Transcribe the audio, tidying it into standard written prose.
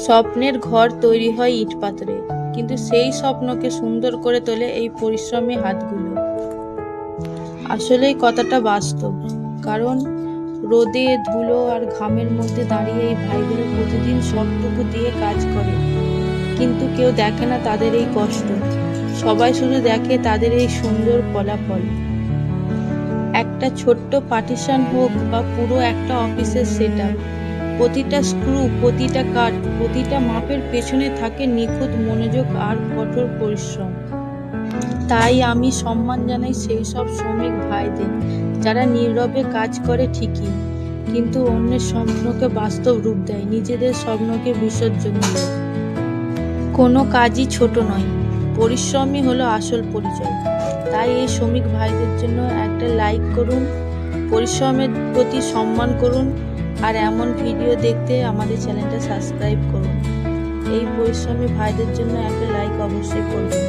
স্বপ্নের ঘর তৈরি হয় ইট পাথরে, কিন্তু সেই স্বপ্নকে সুন্দর করে তোলে এই পরিশ্রমী হাতগুলো। আসলেই কথাটা বাস্তব, কারণ রোদে ধুলো আর ঘামের মধ্যে দাঁড়িয়ে এই ভাইগুলো প্রতিদিন সবটুকু দিয়ে কাজ করে, কিন্তু কেউ দেখে না তাদের এই কষ্ট। সবাই শুধু দেখে তাদের এই সুন্দর ফলাফল। একটা ছোট্ট পার্টিশন হোক বা পুরো একটা অফিসের সেটআপ, প্রতিটা স্ক্রু, প্রতিটা কাঠ, প্রতিটা মাপের পেছনে থাকে নিখুঁত মনোযোগ আর কঠোর পরিশ্রম। তাই আমি সম্মান জানাই সেই সব শ্রমিক ভাইদের, যারা নীরবে কাজ করে ঠিকই, কিন্তু অন্যের স্বপ্নকে বাস্তব রূপ দেয়, নিজেদের স্বপ্নকে বিসর্জন দেয়। কোনো কাজই ছোট নয়, পরিশ্রমই হলো আসল পরিচয়। তাই এই শ্রমিক ভাইদের জন্য একটা লাইক করুন, পরিশ্রমের প্রতি সম্মান করুন, আর এমন ভিডিও দেখতে আমাদের চ্যানেলটা সাবস্ক্রাইব করুন। এই পরিশ্রমী ভাইদের জন্য একটা লাইক অবশ্যই করবেন।